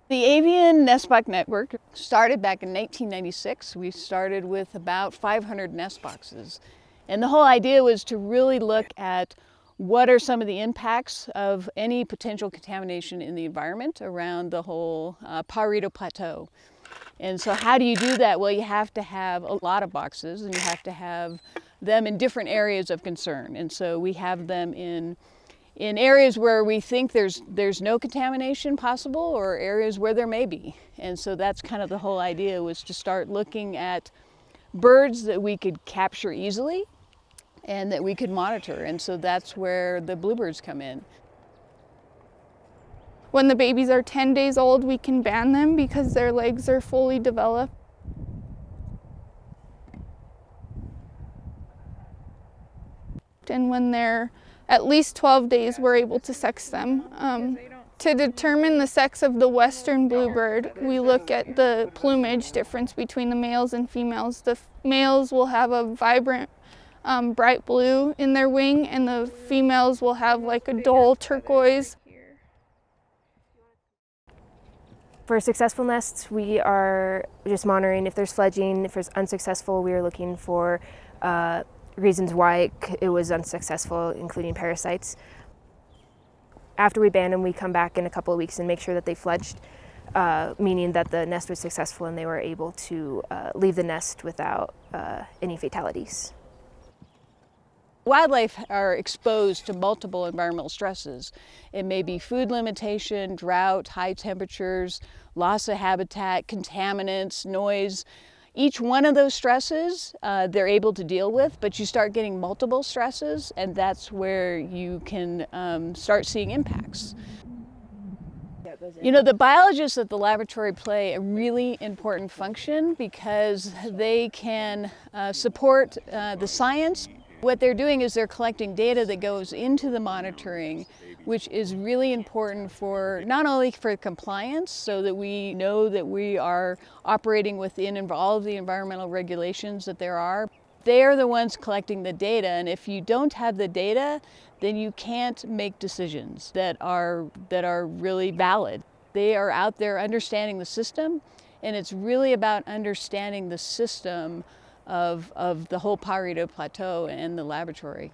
The Avian Nestbox network started back in 1996. We started with about 500 Nestboxes. And the whole idea was to really look at what are some of the impacts of any potential contamination in the environment around the whole Pareto Plateau. And so how do you do that? Well, you have to have a lot of boxes, and you have to have them in different areas of concern. And so we have them in areas where we think there's no contamination possible, or areas where there may be. And so that's kind of the whole idea, was to start looking at birds that we could capture easily and that we could monitor. And so that's where the bluebirds come in. When the babies are 10 days old, we can ban them because their legs are fully developed. And when they're at least 12 days, we're able to sex them. To determine the sex of the western bluebird, we look at the plumage difference between the males and females. The males will have a vibrant, bright blue in their wing, and the females will have like a dull turquoise. For successful nests, we are just monitoring if there's fledging. If it's unsuccessful, we are looking for reasons why it was unsuccessful, including parasites. After we ban them, we come back in a couple of weeks and make sure that they fledged, meaning that the nest was successful and they were able to leave the nest without any fatalities. Wildlife are exposed to multiple environmental stresses. It may be food limitation, drought, high temperatures, loss of habitat, contaminants, noise. Each one of those stresses they're able to deal with, but you start getting multiple stresses, and that's where you can start seeing impacts. You know, the biologists at the laboratory play a really important function because they can support the science. What they're doing is they're collecting data that goes into the monitoring, which is really important for not only for compliance, so that we know that we are operating within all of the environmental regulations that there are. They are the ones collecting the data, and if you don't have the data, then you can't make decisions that are really valid. They are out there understanding the system, and it's really about understanding the system of the whole Pareto Plateau and the laboratory.